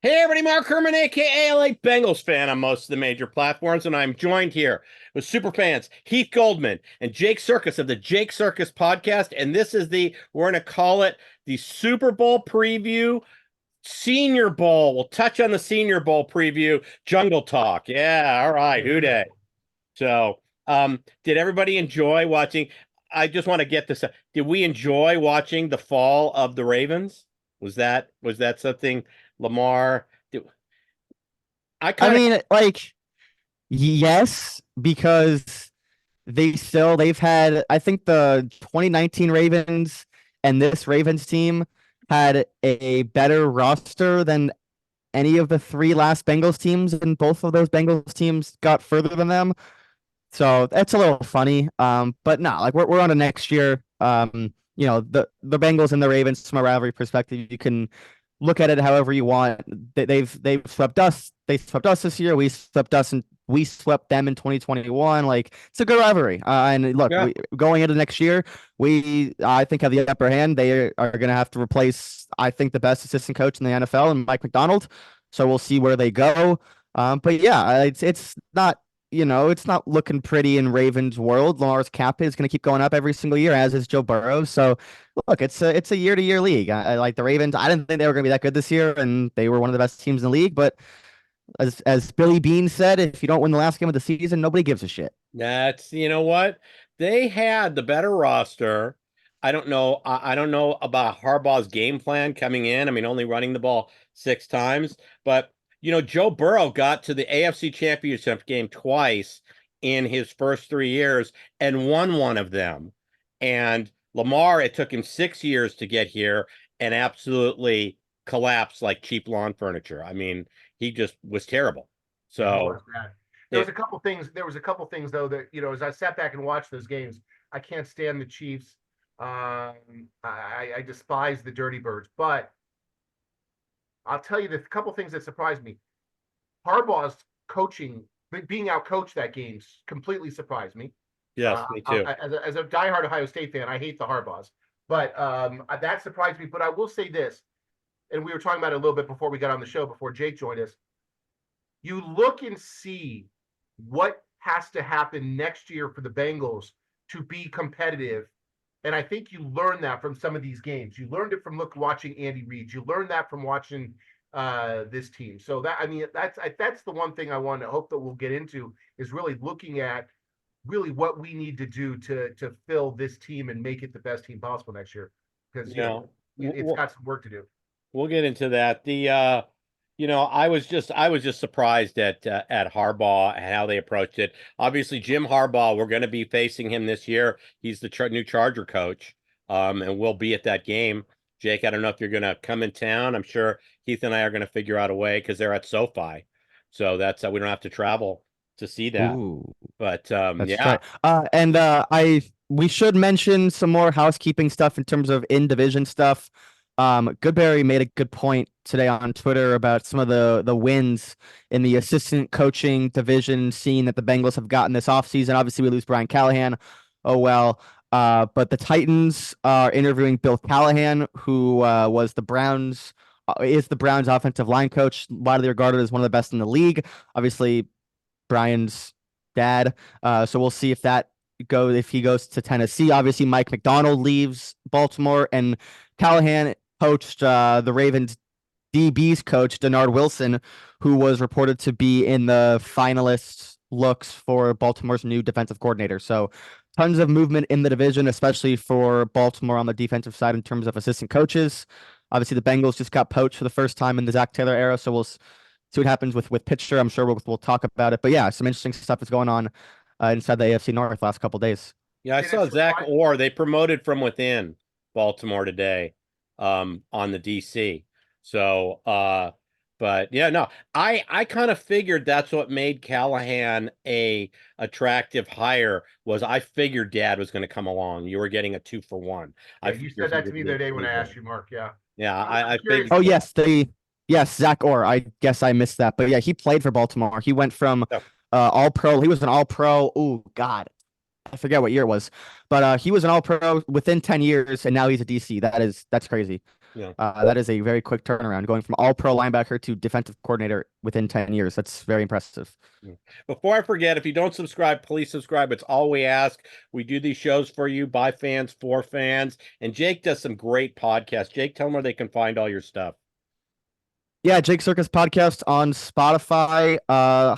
Hey everybody, Mark Herman, aka LA Bengals fan on most of the major platforms, and I'm joined here with super fans Heath Goldman and Jake Circus of the Jake Circus podcast. And this is we're going to call it the Super Bowl preview, Senior Bowl. We'll touch on the Senior Bowl preview, Jungle Talk. Yeah, all right, who day. So, did everybody enjoy watching? I just want to get this. Did we enjoy watching the fall of the Ravens? Was that something Lamar? I I kind of mean, yes, because they've had, I think the 2019 Ravens and this Ravens team had a better roster than any of the three last Bengals teams, and both of those Bengals teams got further than them. So that's a little funny. But no, like we're on to next year. The Bengals and the Ravens from a rivalry perspective, you can look at it however you want. They've swept us. They swept us this year. We swept them in 2021. Like it's a good rivalry. And look, yeah. we going into next year, we I think have the upper hand. They are going to have to replace, I think, the best assistant coach in the NFL and Mike McDonald. So we'll see where they go. But yeah, it's not, it's not looking pretty in Ravens world. Lamar's cap is going to keep going up every single year, as is Joe Burrow. So look, it's a year to year league. I like the Ravens. I didn't think they were going to be that good this year, and they were one of the best teams in the league. But as Billy Bean said, if you don't win the last game of the season, nobody gives a shit. That's you know what they had the better roster. I don't know. I don't know about Harbaugh's game plan coming in. I mean, only running the ball 6 times, but Joe Burrow got to the AFC Championship game twice in his first 3 years and won one of them. And Lamar, it took him 6 years to get here and absolutely collapsed like cheap lawn furniture. I mean, he just was terrible. Yeah, he So was bad. There was it, a couple things. There was a couple things though that as I sat back and watched those games, I can't stand the Chiefs. I despise the Dirty Birds, but I'll tell you the couple things that surprised me. Harbaugh's coaching, being out coached that game, completely surprised me. yes, me too. As a diehard Ohio State fan, I hate the Harbaughs, but that surprised me. But I will say this, and we were talking about it a little bit before we got on the show, before Jake joined us. You look and see what has to happen next year for the Bengals to be competitive. And I think you learn that from some of these games. You learned it from watching Andy Reid. You learned that from watching this team. So that's the one thing I want to hope that we'll get into is really looking at really what we need to do to fill this team and make it the best team possible next year. Because it's got some work to do. We'll get into that. I was just surprised at Harbaugh and how they approached it. Obviously, Jim Harbaugh, we're going to be facing him this year. He's the new Charger coach, and we'll be at that game. Jake, I don't know if you're going to come in town. I'm sure Heath and I are going to figure out a way because they're at SoFi, so that's we don't have to travel to see that. Ooh, But that's yeah, right. And I we should mention some more housekeeping stuff in terms of in division stuff. Goodberry made a good point today on Twitter about some of the wins in the assistant coaching division scene that the Bengals have gotten this offseason. Obviously, we lose Brian Calahan. Oh well. But the Titans are interviewing Bill Calahan, who was the Browns is the Browns offensive line coach, widely regarded as one of the best in the league. Obviously, Brian's dad. So we'll see if he goes to Tennessee. Obviously, Mike McDonald leaves Baltimore, and Callahan coached the Ravens DB's coach, Denard Wilson, who was reported to be in the finalists looks for Baltimore's new defensive coordinator. So tons of movement in the division, especially for Baltimore on the defensive side in terms of assistant coaches. Obviously, the Bengals just got poached for the first time in the Zach Taylor era, so we'll see what happens with Pitcher. I'm sure we'll talk about it. But yeah, some interesting stuff is going on inside the AFC North last couple of days. yeah, I Did it saw Zach surprise? Orr. They promoted from within Baltimore today, on the DC. So, but yeah, no, I kind of figured that's what made Callahan a attractive hire was I figured Dad was going to come along. You were getting a 2-for-1. Yeah, I you figured said he that to would me the other day when be I there. asked you, Mark. Yeah. Yeah, I'm I curious. figured. Oh yes, Zach Orr. I guess I missed that, but yeah, he played for Baltimore. He went from Oh, All Pro. He was an All Pro. Oh God, I forget what year it was, but he was an All Pro within 10 years, and now he's a DC. That's crazy. Yeah. That is a very quick turnaround, going from all-pro linebacker to defensive coordinator within 10 years. That's very impressive. Before I forget, if you don't subscribe, please subscribe. It's all we ask. We do these shows for you, by fans, for fans. And Jake does some great podcasts. Jake, tell them where they can find all your stuff. Yeah, Jake Circus podcast on Spotify.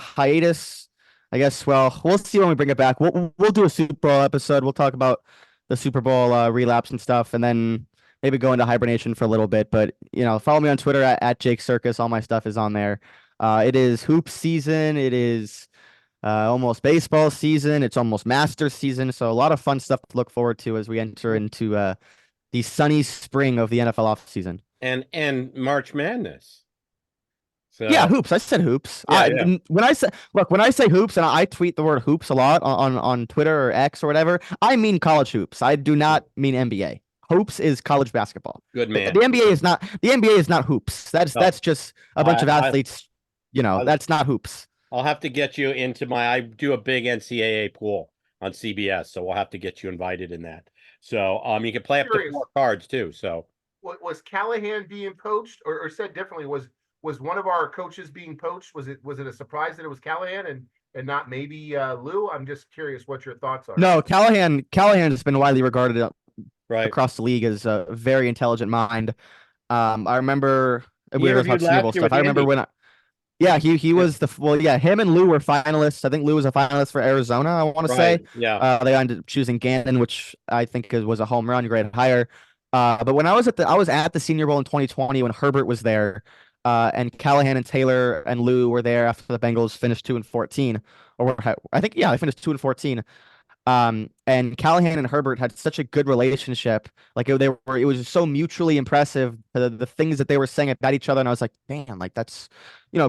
Hiatus, I guess. Well, we'll see when we bring it back. We'll do a Super Bowl episode. We'll talk about the Super Bowl relapse and stuff, and then maybe go into hibernation for a little bit. But follow me on Twitter at Jake Circus. All my stuff is on there. It is hoop season. It is almost baseball season. It's almost Masters season. So a lot of fun stuff to look forward to as we enter into the sunny spring of the NFL offseason. And March Madness. So yeah, hoops. I said hoops. Yeah. When I say hoops, and I tweet the word hoops a lot on Twitter or X or whatever, I mean college hoops. I do not mean NBA. Hoops is college basketball. Good man. The NBA is not hoops. That's just a bunch of athletes. That's not hoops. I'll have to get you into I do a big NCAA pool on CBS, so we'll have to get you invited in that. So you can play up to 4 cards too. So was Calahan being poached, or said differently, was one of our coaches being poached? Was it a surprise that it was Calahan and not maybe Lou? I'm just curious what your thoughts are. No, Calahan has been widely regarded across the league as a very intelligent mind. I remember we were talking Super Bowl stuff. I remember when he was him and Lou were finalists. I think Lou was a finalist for Arizona, I want to say. Yeah. They ended up choosing Gannon, which I think was a home run, great hire. But when I was at the Senior Bowl in 2020 when Herbert was there, and Calahan and Taylor and Lou were there after the Bengals finished 2-14, I think they finished 2-14. And Calahan and Herbert had such a good relationship. Like it was so mutually impressive, the things that they were saying about each other. And I was like, damn, like that's,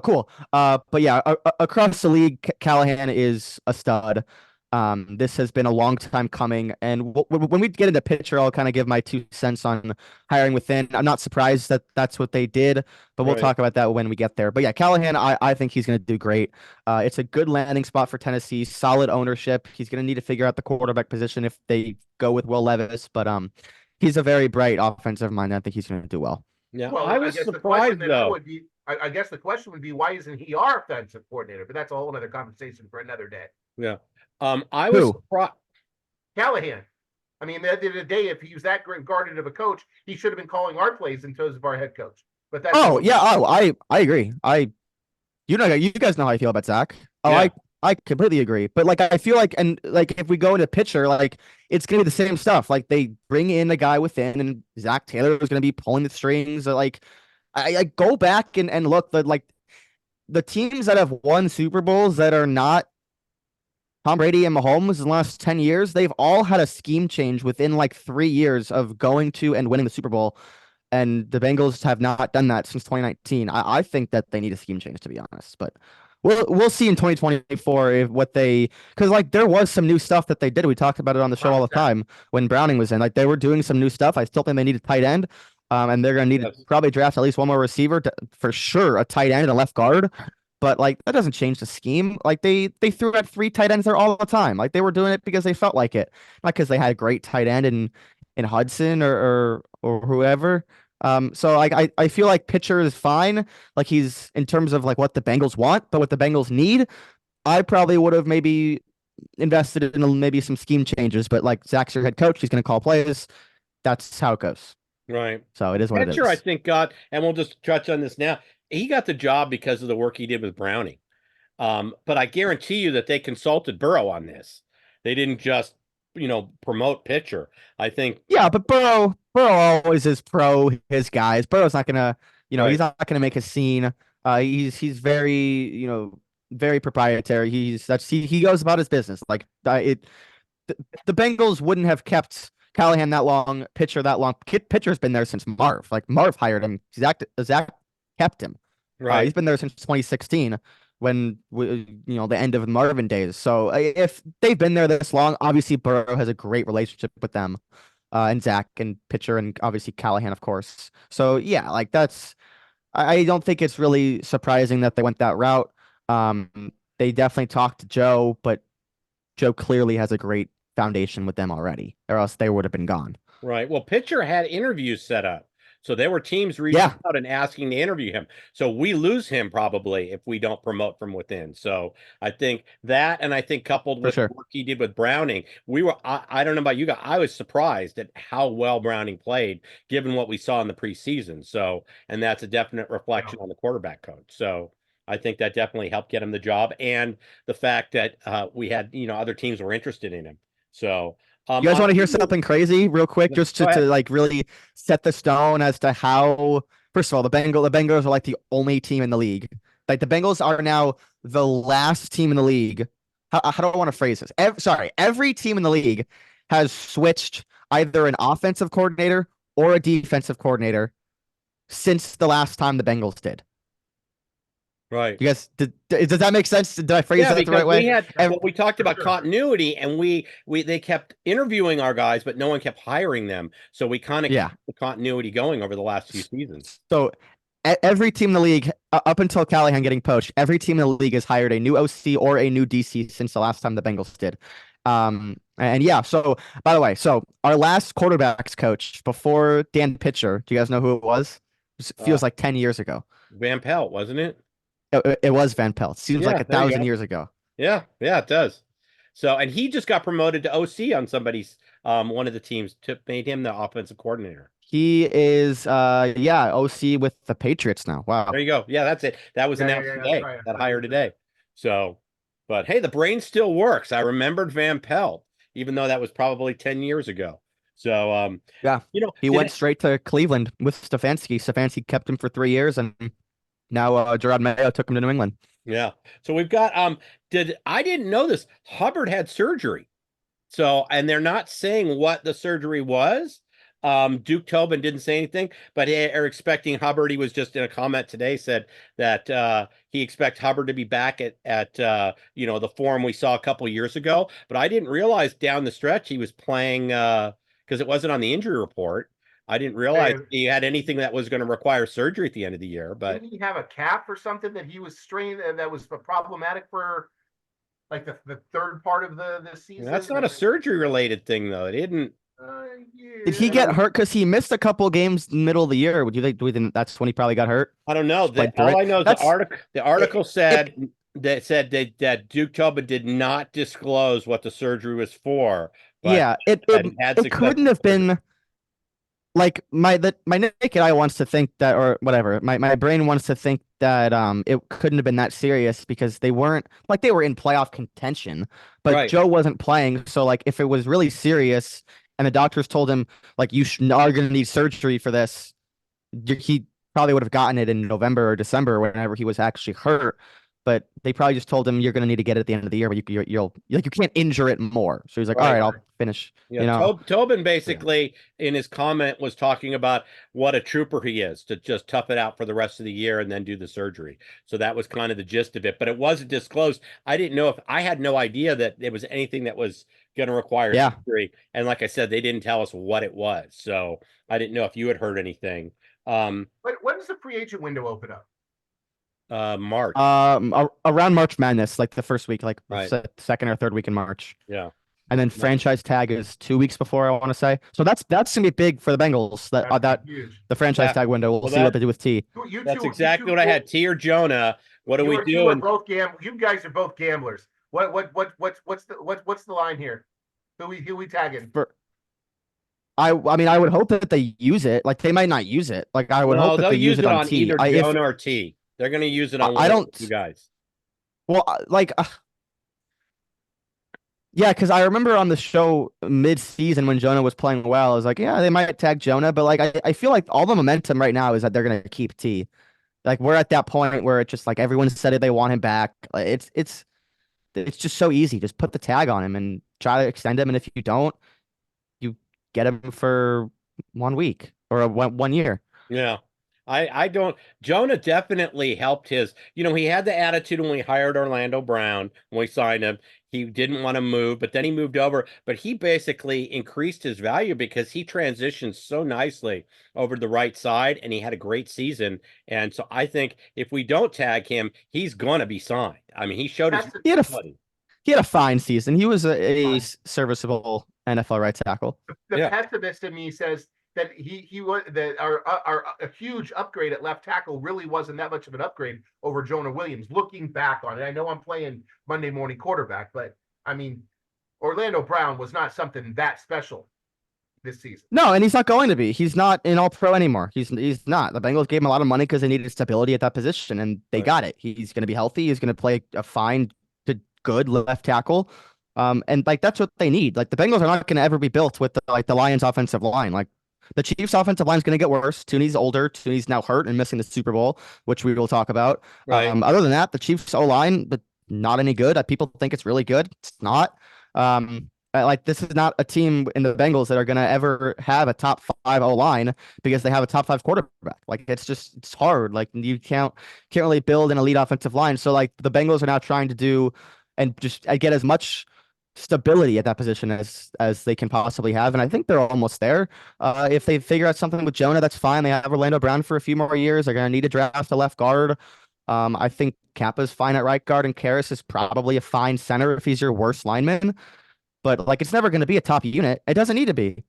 cool. But yeah, across the league, Calahan is a stud. This has been a long time coming. And when we get into pitcher, I'll kind of give my 2 cents on hiring within. I'm not surprised that that's what they did, but we'll talk about that when we get there. But yeah, Calahan, I think he's going to do great. It's a good landing spot for Tennessee, solid ownership. He's going to need to figure out the quarterback position if they go with Will Levis, but he's a very bright offensive mind. I think he's going to do well. Yeah, well, I was surprised though. I guess the question would be, why isn't he our offensive coordinator? But that's a whole other conversation for another day. Yeah. I was surprised. Calahan. I mean, at the end of the day, if he was that guarded of a coach, he should have been calling our plays in terms of our head coach. But that's I agree. You guys know how I feel about Zach. I completely agree. But like I feel like, and like if we go into pitcher, like it's gonna be the same stuff. Like they bring in a guy within, and Zach Taylor is gonna be pulling the strings. Like I go back and look, the teams that have won Super Bowls that are not Tom Brady and Mahomes in the last 10 years, they've all had a scheme change within like 3 years of going to and winning the Super Bowl. And the Bengals have not done that since 2019. I think that they need a scheme change, to be honest. But we'll see in 2024 because like there was some new stuff that they did. We talked about it on the show all the time when Browning was in. Like they were doing some new stuff. I still think they need a tight end. And they're going to need to probably draft at least one more receiver for sure, a tight end and a left guard. But like that doesn't change the scheme. Like they threw out 3 tight ends there all the time. Like they were doing it because they felt like it, not because they had a great tight end in Hudson or whoever. So like I feel like pitcher is fine. Like he's in terms of like what the Bengals want, but what the Bengals need, I probably would have maybe invested in maybe some scheme changes. But like Zach's your head coach, he's going to call plays. That's how it goes. Right. So it is what pitcher, it is. I think and we'll just touch on this now. He got the job because of the work he did with Browning. But I guarantee you that they consulted Burrow on this. They didn't just, promote pitcher. I think. Yeah, but Burrow always is pro his guys. Burrow's not gonna, he's not gonna make a scene. He's very, very proprietary. He goes about his business. Like the Bengals wouldn't have kept Calahan that long, pitcher that long. Pitcher's been there since Marv. Like Marv hired him. Zach kept him. Right. He's been there since 2016 when the end of Marvin days. So if they've been there this long, obviously Burrow has a great relationship with them, and Zach and pitcher and obviously Calahan, of course. So yeah, like I don't think it's really surprising that they went that route. They definitely talked to Joe, but Joe clearly has a great foundation with them already, or else they would have been gone. Right. Well, pitcher had interviews set up. So there were teams reaching Yeah. out and asking to interview him. So we lose him probably if we don't promote from within. So I think that, and I think coupled For with sure. what he did with Browning, I don't know about you guys, I was surprised at how well Browning played given what we saw in the preseason. So, and that's a definite reflection on the quarterback coach. So I think that definitely helped get him the job, and the fact that we had, other teams were interested in him. So, You guys want to hear something crazy real quick, just Go to ahead. like really set the stone as to how, first of all, the Bengals are like the only team in the league. Like the Bengals are now the last team in the league. How do I want to phrase this? Every team in the league has switched either an offensive coordinator or a defensive coordinator since the last time the Bengals did. Right. You guys, does that make sense? Did I phrase Yeah, that the because right way? we talked about sure. continuity, and they kept interviewing our guys, but no one kept hiring them. So we kind of Yeah. kept the continuity going over the last few seasons. So every team in the league, up until Calahan getting poached, every team in the league has hired a new OC or a new DC since the last time the Bengals did. And yeah, so by the way, so our last quarterbacks coach before Dan Pitcher, do you guys know who it was? It feels like 10 years ago. Van Pelt, wasn't it? It was Van Pelt. Seems like Yeah, there you 1,000 go. years ago. Yeah, it does. So, and he just got promoted to OC on somebody's one of the teams made him the offensive coordinator. He is OC with the Patriots now. Wow. There you go. Yeah, that's it. That was announced today. Right. That hire today. So, but hey, the brain still works. I remembered Van Pelt, even though that was probably 10 years ago. So, Yeah. He went straight to Cleveland with Stefanski. Stefanski kept him for 3 years, and now Gerard Mayo took him to New England. Yeah. So we've got I didn't know this. Hubbard had surgery. So, and they're not saying what the surgery was. Duke Tobin didn't say anything, but they're expecting Hubbard. He was just in a comment today said that he expects Hubbard to be back at the form we saw a couple years ago. But I didn't realize down the stretch he was playing because it wasn't on the injury report. I didn't realize he had anything that was going to require surgery at the end of the year. But didn't he have a calf or something that he was strained that was problematic for like the third part of the season? That's not a surgery related thing, though. It didn't. Did he get hurt because he missed a couple games in the middle of the year? Do you think that's when he probably got hurt? I don't know. All I know is the article said that Duke Tobin did not disclose what the surgery was for. But yeah, it couldn't have been. Like my naked eye wants to think that, or whatever. My brain wants to think that it couldn't have been that serious because they were in playoff contention, but Right. Joe wasn't playing. So like if it was really serious and the doctors told him like you are going to need surgery for this, he probably would have gotten it in November or December whenever he was actually hurt. But they probably just told him you're going to need to get it at the end of the year, but you can't injure it more. So he's like, all right, I'll finish. Yeah, Tobin basically in his comment was talking about what a trooper he is to just tough it out for the rest of the year and then do the surgery. So that was kind of the gist of it, but it wasn't disclosed. I didn't know I had no idea that there was anything that was going to require surgery. And like I said, they didn't tell us what it was. So I didn't know if you had heard anything. When does the free agent window open up? March. Around March Madness, like the first week, like Right. second or third week in March. Yeah. And then franchise tag is 2 weeks before, I want to say. So that's gonna be big for the Bengals. That huge. the franchise tag window. We'll see what they do with T. That's exactly what I had. T or Jonah. What do we do? You guys are both gamblers. What's the line here? Who we tagging? I mean, I would hope that they use it. Like they might not use it. Like I would hope that they use it on T. Either Jonah or T. They're going to use it on. I don't. You guys. Well, yeah, because I remember on the show mid-season when Jonah was playing well, I was like, yeah, they might tag Jonah, but like I feel like all the momentum right now is that they're gonna keep T. Like we're at that point where it's just like everyone said it, they want him back. It's just so easy. Just put the tag on him and try to extend him, and if you don't, you get him for 1 week or 1 year. Yeah. I don't. Jonah definitely helped his. He had the attitude when we hired Orlando Brown, when we signed him. He didn't want to move, but then he moved over. But he basically increased his value because he transitioned so nicely over to the right side, and he had a great season. And so I think if we don't tag him, he's going to be signed. I mean, he showed his. He had a fine season. He was a serviceable NFL right tackle. The pessimist in me says that he was that our a huge upgrade at left tackle really wasn't that much of an upgrade over Jonah Williams. Looking back on it, I know I'm playing Monday morning quarterback, but I mean, Orlando Brown was not something that special this season. No, and he's not going to be. He's not an all-pro anymore. He's not. The Bengals gave him a lot of money because they needed stability at that position, and they got it. He's going to be healthy. He's going to play a fine to good left tackle. And like that's what they need. Like the Bengals are not going to ever be built with the Lions offensive line. Like the Chiefs offensive line is going to get worse. Tooney's older. Tooney's now hurt and missing the Super Bowl, which we will talk about. Right. Other than that, the Chiefs O-line, but not any good. People think it's really good. It's not. Like this is not a team in the Bengals that are going to ever have a top 5 O-line because they have a top 5 quarterback. Like it's hard. Like you can't really build an elite offensive line. So like the Bengals are now trying to do and just get as much stability at that position as they can possibly have. And I think they're almost there. If they figure out something with Jonah, that's fine. They have Orlando Brown for a few more years. They're going to need to draft a left guard. I think Kappa's fine at right guard and Karras is probably a fine center if he's your worst lineman. But like, it's never going to be a top unit. It doesn't need to be.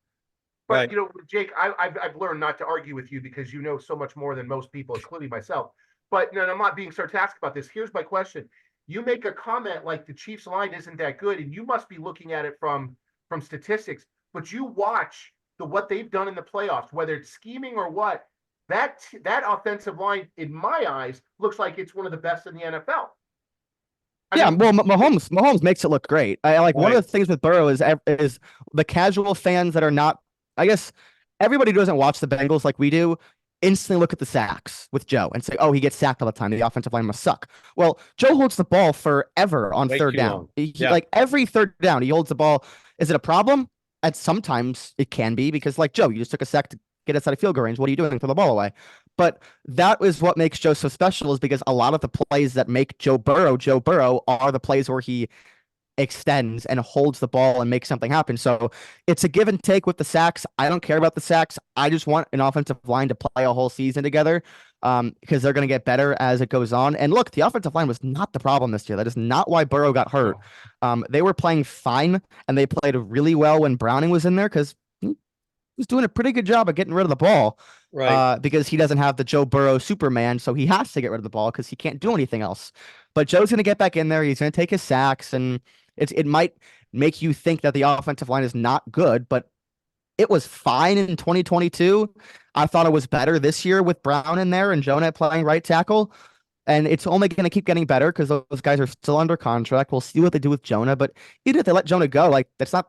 But Right. you know, Jake, I've learned not to argue with you because you know so much more than most people, including myself. But no, I'm not being sarcastic about this. Here's my question: you make a comment like the Chiefs line isn't that good, and you must be looking at it from statistics. But you watch what they've done in the playoffs, whether it's scheming or what. That offensive line, in my eyes, looks like it's one of the best in the NFL. Yeah, well, Mahomes makes it look great. I like one of the things with Burrow is the casual fans that are not. I guess everybody who doesn't watch the Bengals like we do instantly look at the sacks with Joe and say, "Oh, he gets sacked all the time. The offensive line must suck." Well, Joe holds the ball forever on Way third too down. long. Yeah. Like every third down, he holds the ball. Is it a problem? And sometimes it can be because, like Joe, you just took a sack to get outside of field goal range. What are you doing? Throw the ball away. But that is what makes Joe so special is because a lot of the plays that make Joe Burrow are the plays where he extends and holds the ball and makes something happen. So it's a give and take with the sacks. I don't care about the sacks. I just want an offensive line to play a whole season together because they're going to get better as it goes on. And look, the offensive line was not the problem this year. That is not why Burrow got hurt. They were playing fine and they played really well when Browning was in there because was doing a pretty good job of getting rid of the ball, Right. because he doesn't have the Joe Burrow Superman, so he has to get rid of the ball because he can't do anything else. But Joe's going to get back in there. He's going to take his sacks, and it might make you think that the offensive line is not good, but it was fine in 2022. I thought it was better this year with Brown in there and Jonah playing right tackle. And it's only going to keep getting better because those guys are still under contract. We'll see what they do with Jonah. But even if they let Jonah go, like that's not.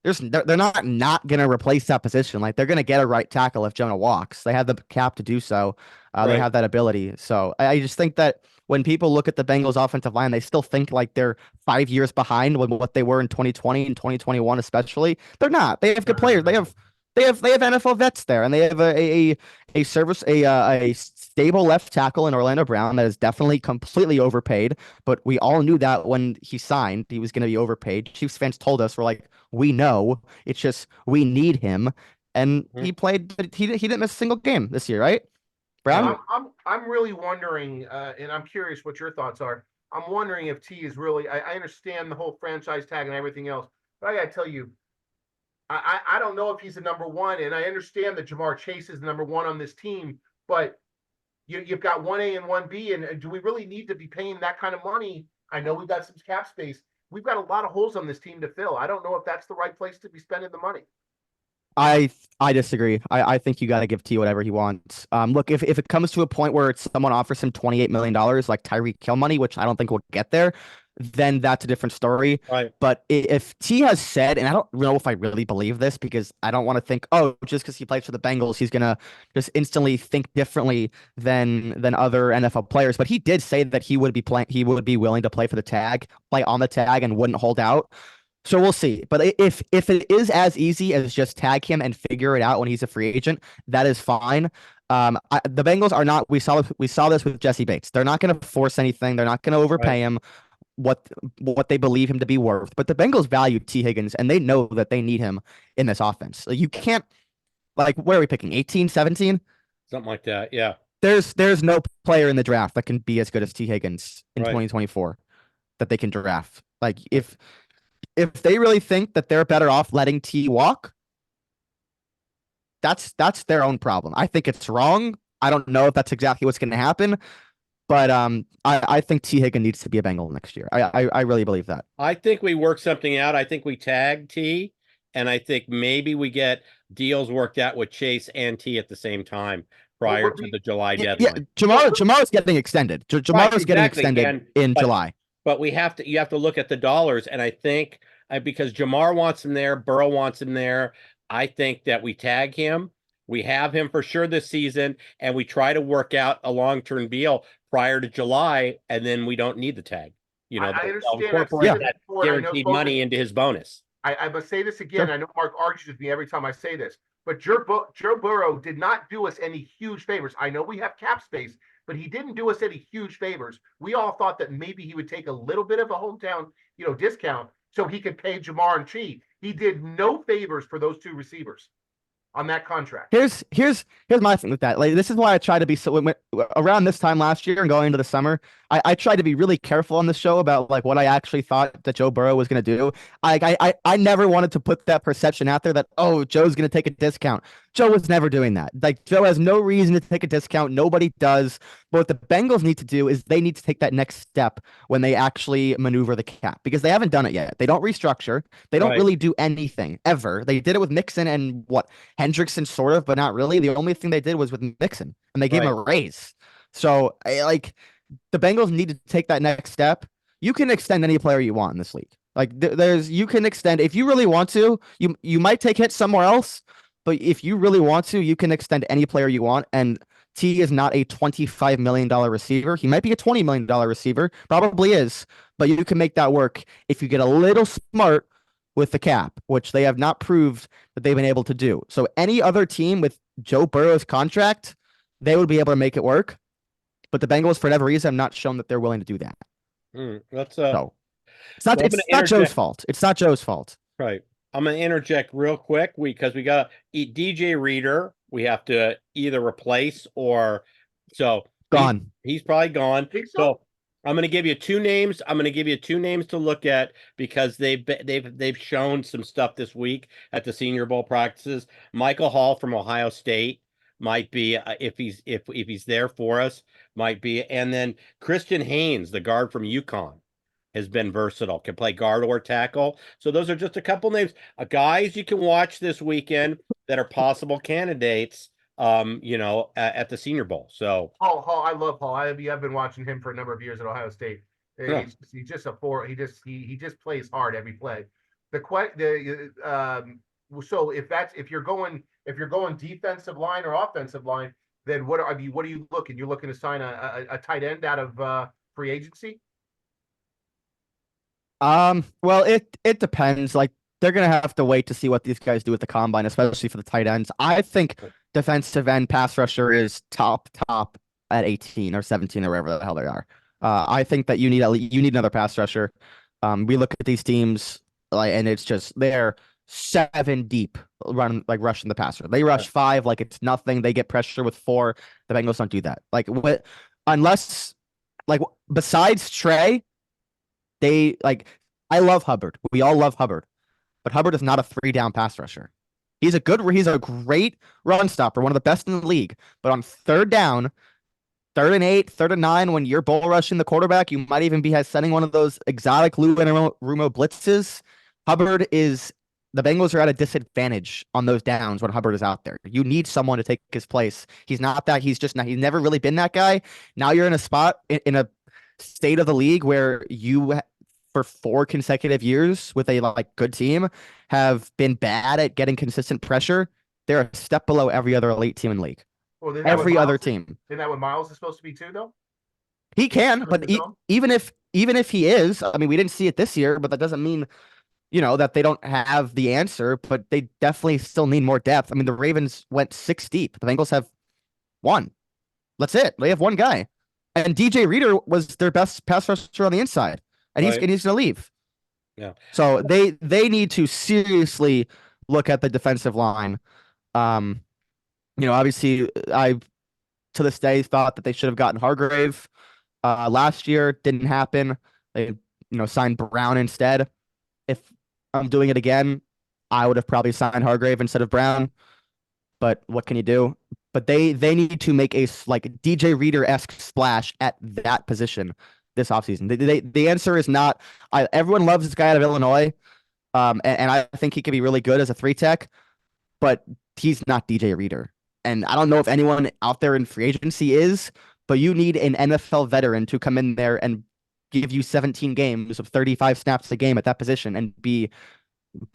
They're not going to replace that position. Like they're going to get a right tackle if Jonah walks. They have the cap to do so. They have that ability. So I just think that when people look at the Bengals offensive line, they still think like they're 5 years behind with what they were in 2020 and 2021, especially. They're not. They have good players. They have NFL vets there, and they have a stable left tackle in Orlando Brown that is definitely completely overpaid. But we all knew that when he signed, he was going to be overpaid. Chiefs fans told us, we're like, we know. It's just we need him, and he played. He didn't miss a single game this year, right? Brown. I'm really wondering, and I'm curious what your thoughts are. I'm wondering if T is really. I understand the whole franchise tag and everything else, but I got to tell you, I don't know if he's the number one, and I understand that Jamar Chase is the number one on this team, but you've got 1A and 1B, and do we really need to be paying that kind of money? I know we've got some cap space. We've got a lot of holes on this team to fill. I don't know if that's the right place to be spending the money. I disagree. I think you got to give T whatever he wants. Look, if it comes to a point where someone offers him $28 million, like Tyreek Hill money, which I don't think we'll get there, then that's a different story. Right. But if T has said, and I don't know if I really believe this because I don't want to think, oh, just because he plays for the Bengals, he's gonna just instantly think differently than other NFL players. But he did say that he would be willing to play for the tag, play on the tag, and wouldn't hold out. So we'll see. But if it is as easy as just tag him and figure it out when he's a free agent, that is fine. The Bengals are not. We saw this with Jesse Bates. They're not going to force anything. They're not going to overpay him what they believe him to be worth. But the Bengals value T. Higgins, and they know that they need him in this offense. Like, you can't, like, what are we picking? 18, 17? Something like that. Yeah. There's no player in the draft that can be as good as T. Higgins in Right. 2024 that they can draft. Like, if they really think that they're better off letting T walk, that's their own problem. I think it's wrong. I don't know if that's exactly what's going to happen, but I think T. Higgins needs to be a Bengal next year. I really believe that. I think we work something out. I think we tag T, and I think maybe we get deals worked out with Chase and T at the same time prior to the July Yeah, deadline. Jamar's getting extended. Jamar's getting extended in July. But you have to look at the dollars, and I think because Jamar wants him there, Burrow wants him there, I think that we tag him. We have him for sure this season, and we try to work out a long-term deal prior to July, and then we don't need the tag. You know, I they'll understand. incorporate that Before, and I know guaranteed both money into his bonus. I must say this again. Sure. I know Mark argues with me every time I say this, but Joe Burrow did not do us any huge favors. I know we have cap space, but he didn't do us any huge favors. We all thought that maybe he would take a little bit of a hometown, discount so he could pay Jamar and Chi. He did no favors for those two receivers on that contract. Here's my thing with that. Like, this is why I try to be so around this time last year and going into the summer. I tried to be really careful on this show about like what I actually thought that Joe Burrow was going to do. I never wanted to put that perception out there that, oh, Joe's going to take a discount. Joe was never doing that. Like, Joe has no reason to take a discount. Nobody does. But what the Bengals need to do is they need to take that next step when they actually maneuver the cap, because they haven't done it yet. They don't restructure. They don't really do anything ever. They did it with Mixon and Hendrickson, sort of, but not really. The only thing they did was with Mixon, and they gave him a raise. So the Bengals need to take that next step. You can extend any player you want in this league. Like, you can extend if you really want to. You might take hits somewhere else, but if you really want to, you can extend any player you want. And T is not a $25 million receiver. He might be a $20 million receiver, probably is, but you can make that work if you get a little smart with the cap, which they have not proved that they've been able to do. So any other team with Joe Burrow's contract, they would be able to make it work. But the Bengals, for whatever reason, have not shown that they're willing to do that. So it's not Joe's fault. It's not Joe's fault. Right. I'm going to interject real quick because we got DJ Reader. We have to either replace or gone. He's probably gone. So I'm going to give you two names. I'm going to give you two names to look at because they've shown some stuff this week at the Senior Bowl practices. Michael Hall from Ohio State might be if he's there for us, might be, and then Christian Haynes, the guard from UConn, has been versatile, can play guard or tackle. So those are just a couple names, guys you can watch this weekend that are possible candidates. At the Senior Bowl. So Hall, I love Hall. I've been watching him for a number of years at Ohio State. Yeah. He's just he just plays hard every play. So if you're going defensive line or offensive line, then what are you looking? You're looking to sign a tight end out of free agency? Well, it depends. Like, they're gonna have to wait to see what these guys do with the combine, especially for the tight ends. I think defensive end pass rusher is top at 18 or 17 or wherever the hell they are. I think that you need another pass rusher. We look at these teams and it's just they're 7 deep rushing the passer. They rush 5 like it's nothing. They get pressure with 4. The Bengals don't do that. Besides Trey, I love Hubbard. We all love Hubbard, but Hubbard is not a 3-down pass rusher. He's a great run stopper, one of the best in the league. But on 3rd down, 3rd and 8, 3rd and 9, when you're bull rushing the quarterback, you might even be sending one of those exotic Lou Anarumo blitzes. The Bengals are at a disadvantage on those downs when Hubbard is out there. You need someone to take his place. He's not that. He's never really been that guy. Now you're in a spot in a state of the league where you, for 4 consecutive years with a good team, have been bad at getting consistent pressure. They're a step below every other elite team in the league. Well, every other team. Isn't that what Miles is supposed to be too, though? He can, but even if he is, I mean, we didn't see it this year, but that doesn't mean that they don't have the answer. But they definitely still need more depth. I mean, the Ravens went 6 deep. The Bengals have 1. That's it. They have 1 guy, and DJ Reader was their best pass rusher on the inside. And he's going to leave. Yeah. So they need to seriously look at the defensive line. Obviously, I to this day thought that they should have gotten Hargrave last year. Didn't happen. They signed Brown instead. If I'm doing it again, I would have probably signed Hargrave instead of Brown. but what can you do? But they need to make a like DJ Reader-esque splash at that position this offseason. The answer is not. Everyone loves this guy out of Illinois, and I think he could be really good as a 3-tech, but he's not DJ Reader. And I don't know if anyone out there in free agency is, but you need an NFL veteran to come in there and give you 17 games of 35 snaps a game at that position and be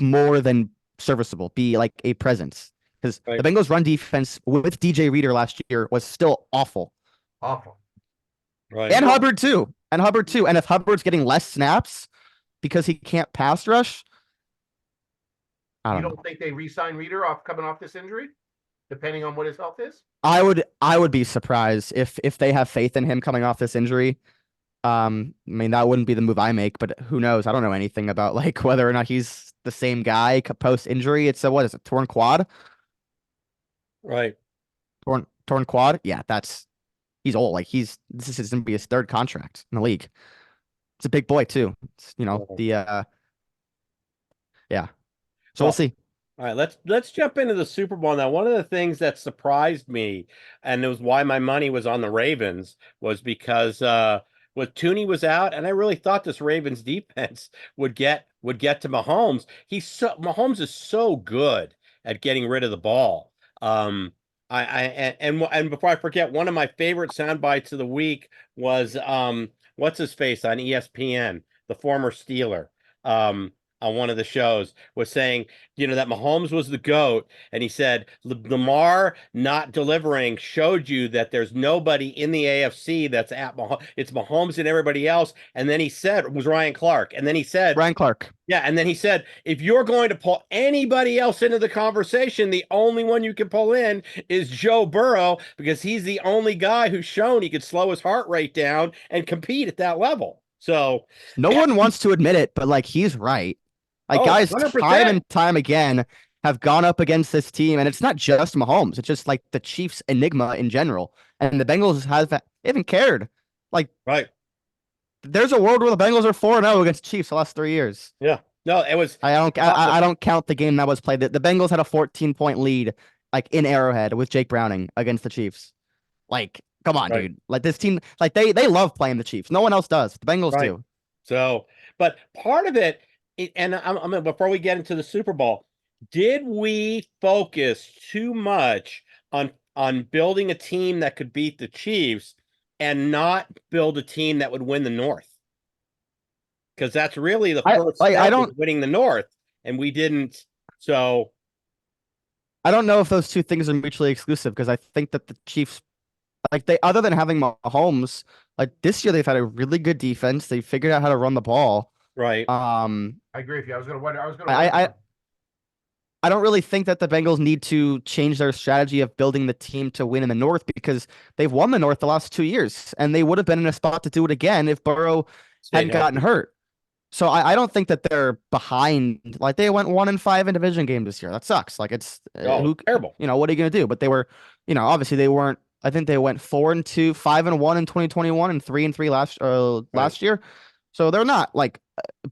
more than serviceable, be like a presence. Because Right. the Bengals' run defense with DJ Reader last year was still awful. Awful. Right. And Hubbard too. And if Hubbard's getting less snaps because he can't pass rush, I You don't know. don't think they re-sign Reader coming off this injury, depending on what his health is? I would be surprised if they have faith in him coming off this injury. I mean, that wouldn't be the move I make, but who knows? I don't know anything about like whether or not he's the same guy post injury. It's a what is it? Torn quad? Right. Torn quad? Yeah, he's old. Like this is gonna be his 3rd contract in the league. It's a big boy too. It's, yeah. So we'll see. All right, let's jump into the Super Bowl now. One of the things that surprised me, and it was why my money was on the Ravens, was because with Tooney was out, and I really thought this Ravens defense would get to Mahomes. Mahomes is so good at getting rid of the ball. And before I forget, one of my favorite sound bites of the week was what's his face on ESPN, the former Steeler. On one of the shows was saying, that Mahomes was the GOAT. And he said, Lamar not delivering showed you that there's nobody in the AFC that's at Mahomes. It's Mahomes and everybody else. And then he said, it was Ryan Clark. And then he said, Ryan Clark. Yeah. And then he said, if you're going to pull anybody else into the conversation, the only one you can pull in is Joe Burrow, because he's the only guy who's shown he could slow his heart rate down and compete at that level. So no one wants to admit it, but like he's right. Like guys, 100%. time and time again have gone up against this team, and it's not just Mahomes. It's just like the Chiefs' enigma in general. And the Bengals haven't cared. Like, right. There's a world where the Bengals are 4-0 against the Chiefs the last 3 years. Yeah. No, it was. I don't count the game that was played. The Bengals had a 14-point lead, like in Arrowhead with Jake Browning against the Chiefs. Like, come on, dude. Like this team, like they love playing the Chiefs. No one else does. The Bengals do. So, but part of it. And I'm before we get into the Super Bowl, did we focus too much on building a team that could beat the Chiefs and not build a team that would win the North? Because that's really the first step of winning the North, and we didn't. So I don't know if those two things are mutually exclusive, because I think that the Chiefs, like other than having Mahomes, like this year they've had a really good defense. They figured out how to run the ball. Right. I agree with you. I was going to wonder. I don't really think that the Bengals need to change their strategy of building the team to win in the North, because they've won the North the last 2 years, and they would have been in a spot to do it again if Burrow hadn't gotten hurt. So I don't think that they're behind. Like they went 1-5 in division games this year. That sucks. Like it's terrible. What are you going to do? But they were, obviously they weren't. I think they went 4-2, 5-1 in 2021, and 3-3 last year. So they're not like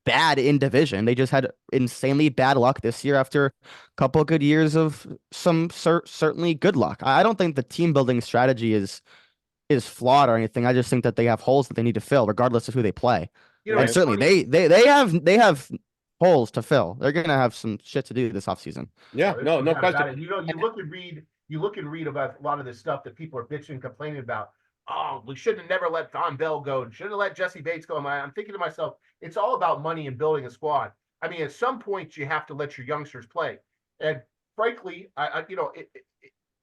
bad in division. They just had insanely bad luck this year after a couple of good years of some certainly good luck. I don't think the team building strategy is flawed or anything. I just think that they have holes that they need to fill, regardless of who they play. And certainly they have holes to fill. They're gonna have some shit to do this offseason. Yeah, no question. You look and read about a lot of this stuff that people are bitching, complaining about. Oh, we should have never let Von Bell go. Should have let Jesse Bates go. I'm thinking to myself, it's all about money and building a squad. I mean, at some point you have to let your youngsters play. And frankly,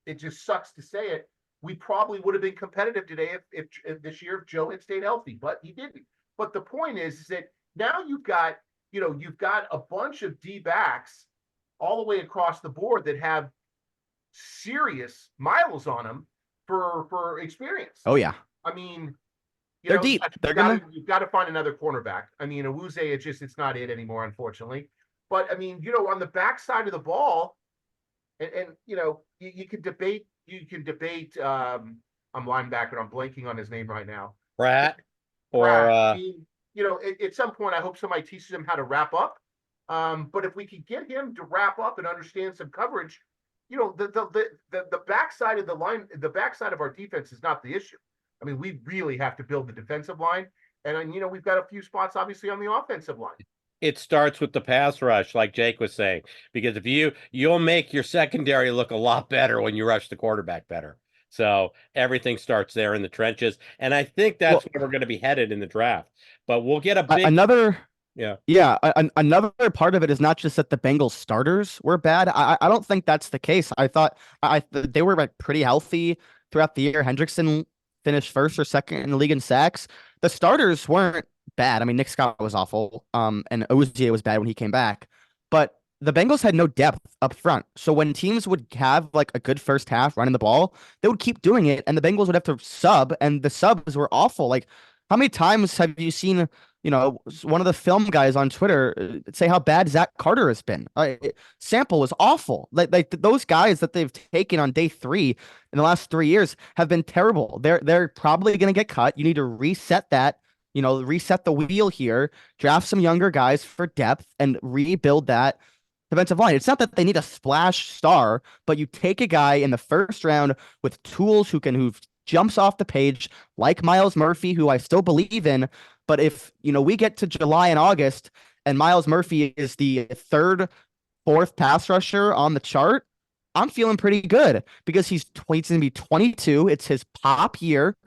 it just sucks to say it. We probably would have been competitive today if this year if Joe had stayed healthy, but he didn't. But the point is that now you've got a bunch of D-backs all the way across the board that have serious miles on them for experience. Oh yeah. I mean, they're deep. You've got to find another cornerback. I mean, Awuzie, it's not it anymore, unfortunately. But I mean, on the backside of the ball, and you can debate. I'm linebacker. I'm blanking on his name right now. Pratt. I mean, at some point, I hope somebody teaches him how to wrap up. But if we could get him to wrap up and understand some coverage, the backside of the line, the backside of our defense is not the issue. I mean, we really have to build the defensive line, and we've got a few spots obviously on the offensive line. It starts with the pass rush, like Jake was saying, because if you'll make your secondary look a lot better when you rush the quarterback better. So everything starts there in the trenches, and I think that's where we're going to be headed in the draft. But we'll get a big another part of it is not just that the Bengals starters were bad. I don't think that's the case. I thought they were like pretty healthy throughout the year. Hendrickson finished first or second in the league in sacks. The starters weren't bad. I mean, Nick Scott was awful. And Ozier was bad when he came back. But the Bengals had no depth up front. So when teams would have like a good first half running the ball, they would keep doing it, and the Bengals would have to sub, and the subs were awful. Like, how many times have you seen, one of the film guys on Twitter say how bad Zach Carter has been? Sample was awful. Like those guys that they've taken on day 3 in the last 3 years have been terrible. They're probably going to get cut. You need to reset that. Reset the wheel here, draft some younger guys for depth, and rebuild that defensive line. It's not that they need a splash star, but you take a guy in the first round with tools who jumps off the page, like Myles Murphy, who I still believe in. But if we get to July and August and Myles Murphy is the 3rd, 4th pass rusher on the chart, I'm feeling pretty good because he's going to be 22. It's his pop year.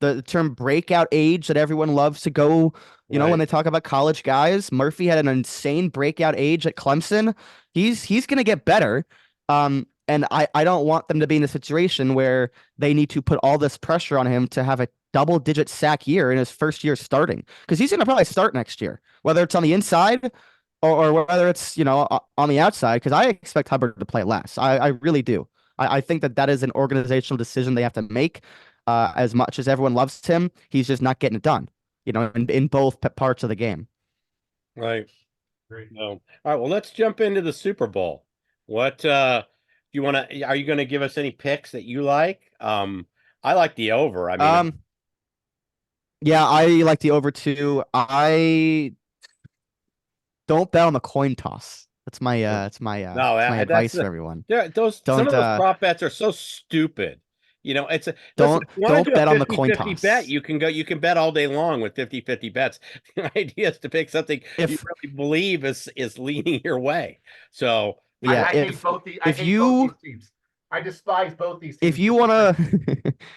The term breakout age that everyone loves to go, when they talk about college guys. Murphy had an insane breakout age at Clemson. He's going to get better. And I don't want them to be in a situation where they need to put all this pressure on him to have a double-digit sack year in his first year starting, because he's going to probably start next year, whether it's on the inside or whether it's, on the outside, because I expect Hubbard to play less. I really do. I think that is an organizational decision they have to make. As much as everyone loves him, he's just not getting it done, in both parts of the game. Right. Great. No. All right. Well, let's jump into the Super Bowl. What are you going to give us any picks that you like? I like the over. I mean, yeah, I like the over too. I don't bet on the coin toss. That's my advice for everyone. Yeah, some of those prop bets are so stupid. Don't bet on the coin toss. Bet, you can bet all day long with 50-50 bets. The idea is to pick something you really believe is leaning your way. So yeah, I hate both these teams. I despise both these teams. If you want to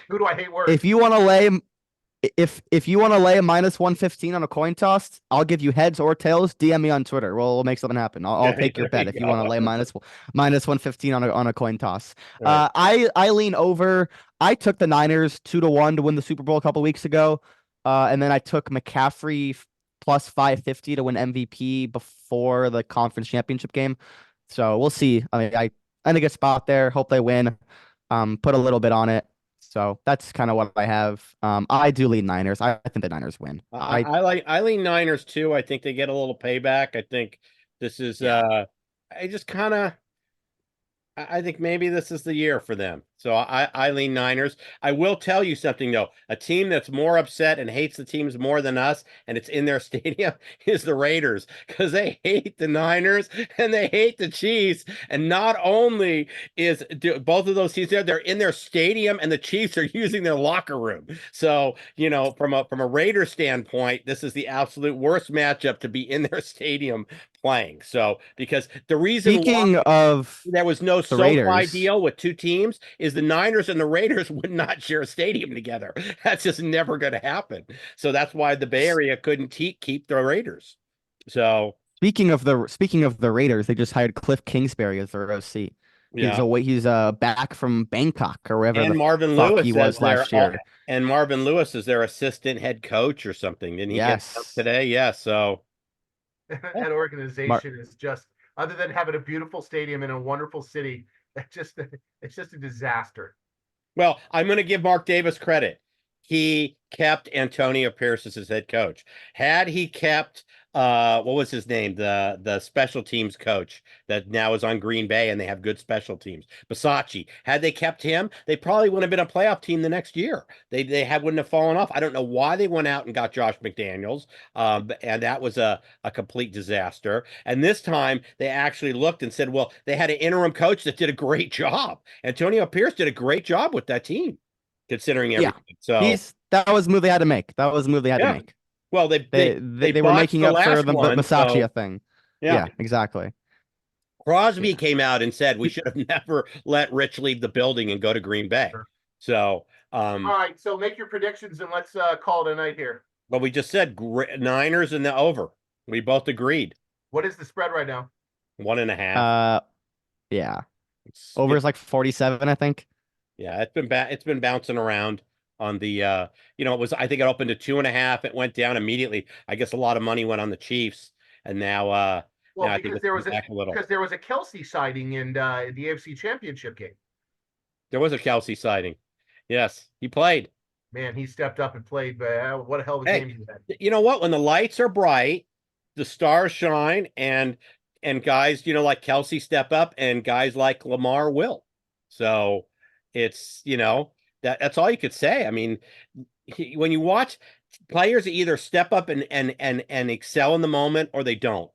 who do I hate worse? If you want to lay a minus 115 on a coin toss, I'll give you heads or tails. DM me on Twitter. We'll make something happen. I'll take your bet if you want to lay minus 115 on a coin toss. Right. I lean over. I took the Niners 2-1 to win the Super Bowl a couple weeks ago, and then I took McCaffrey plus 550 to win MVP before the conference championship game. So we'll see. I mean, I think a spot there. Hope they win. Put a little bit on it. So that's kind of what I have. I do lean Niners. I think the Niners win. I lean Niners too. I think they get a little payback. I think this is I think maybe this is the year for them. So I lean Niners. I will tell you something, though. A team that's more upset and hates the teams more than us, and it's in their stadium, is the Raiders, because they hate the Niners and they hate the Chiefs. And not only do both of those teams they're in their stadium, and the Chiefs are using their locker room. So, from a Raider standpoint, this is the absolute worst matchup to be in their stadium playing. So, because the reason there was no SoFi deal with two teams is the Niners and the Raiders would not share a stadium together. That's just never going to happen. So that's why the Bay Area couldn't keep the Raiders. So speaking of the Raiders, they just hired Cliff Kingsbury as their OC. Yeah. He's back from Bangkok or wherever Marvin Lewis he was last year. And Marvin Lewis is their assistant head coach or something. Didn't he get up today? Yeah. So that organization is just, other than having a beautiful stadium in a wonderful city, it's just a disaster. Well, I'm going to give Mark Davis credit. He kept Antonio Pierce as his head coach. Had he kept what was his name? The special teams coach that now is on Green Bay and they have good special teams. Bisaccia. Had they kept him, they probably wouldn't have been a playoff team the next year. Wouldn't have fallen off. I don't know why they went out and got Josh McDaniels. And that was a complete disaster. And this time they actually looked and said, well, they had an interim coach that did a great job. Antonio Pierce did a great job with that team, considering everything. So that was a move they had to make. That was a move they had to make. Well, they were making the up for the one, Bisaccia so, thing. Yeah, exactly. Crosby came out and said we should have never let Rich leave the building and go to Green Bay. Sure. So, all right. So make your predictions and let's call it a night here. But we just said Niners in the over. We both agreed. What is the spread right now? 1.5. Yeah. Over is like 47, I think. Yeah, it's been bouncing around on the I think it opened to 2.5. It went down immediately. I guess a lot of money went on the Chiefs, and now well, because there was a Kelsey sighting in the AFC Championship game. There was a Kelsey sighting. Yes, he played. Man, he stepped up and played. What a hell of a game he had. You know what? When the lights are bright, the stars shine, and guys, like Kelsey step up, and guys like Lamar will. So it's that's all you could say. I mean, when you watch players either step up and excel in the moment or they don't.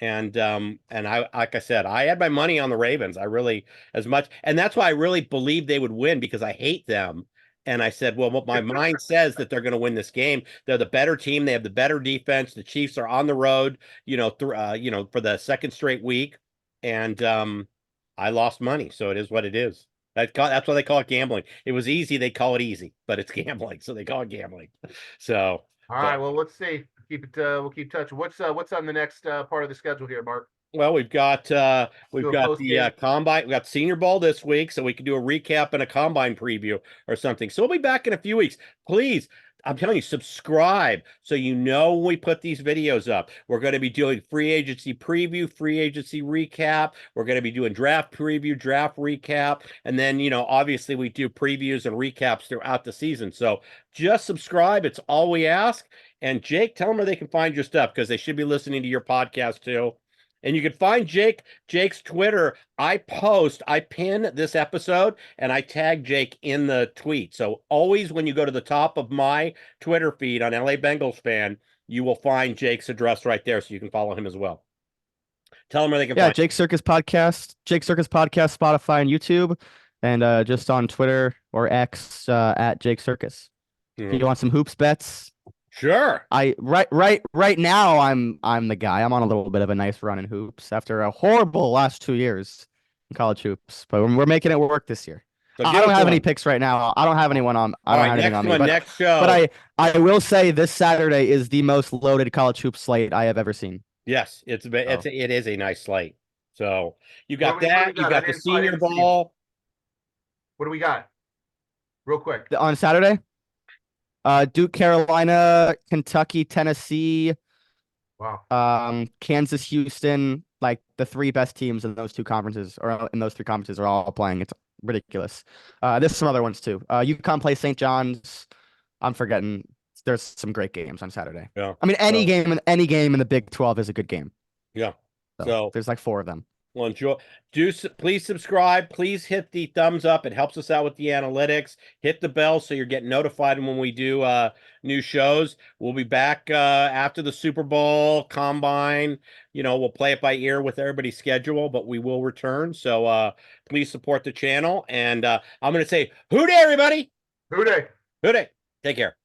And I, like I said, I had my money on the Ravens. I really, as much, and that's why I really believed they would win, because I hate them. And I said, well, what my mind says that they're going to win this game. They're the better team. They have the better defense. The Chiefs are on the road, for the second straight week. And I lost money, so it is what it is. That's why they call it gambling. It was easy, they call it easy, but it's gambling, so they call it gambling. So, all right, well, let's see. We'll keep touching. What's on the next part of the schedule here, Mark? Well, we've got the combine. We got Senior Bowl this week, so we can do a recap and a combine preview or something. So we'll be back in a few weeks. Please, I'm telling you, subscribe so you know when we put these videos up. We're going to be doing free agency preview, free agency recap. We're going to be doing draft preview, draft recap. And then, obviously we do previews and recaps throughout the season. So just subscribe. It's all we ask. And Jake, tell them where they can find your stuff, because they should be listening to your podcast too. And you can find Jake's Twitter. I pin this episode and I tag Jake in the tweet. So always when you go to the top of my Twitter feed on LA Bengals Fan, you will find Jake's address right there, so you can follow him as well. Tell them where they can find Jake Circus Podcast, Spotify and YouTube, and just on Twitter or X at Jake Circus. If you want some hoops bets, sure. Right now I'm the guy. I'm on a little bit of a nice run in hoops after a horrible last 2 years in college hoops, but we're making it work this year. So I don't have any picks right now. I don't have anyone on. I don't have anything on me. But, next show. But I will say this Saturday is the most loaded college hoop slate I have ever seen. Yes, it is a nice slate. So you got that. You got the Senior Bowl. What do we got? Real quick on Saturday. Duke, Carolina, Kentucky, Tennessee, Kansas, Houston, like the three best teams in those three conferences are all playing. It's ridiculous. There's some other ones too. UConn plays St. John's. I'm forgetting. There's some great games on Saturday. Yeah. I mean, any game in the Big 12 is a good game. Yeah. So there's like 4 of them. Well, enjoy. Please subscribe. Please hit the thumbs up. It helps us out with the analytics. Hit the bell so you're getting notified when we do new shows. We'll be back after the Super Bowl combine. We'll play it by ear with everybody's schedule, but we will return. So please support the channel. And I'm going to say, hoo day, everybody. Hoo day. Hoo day. Take care.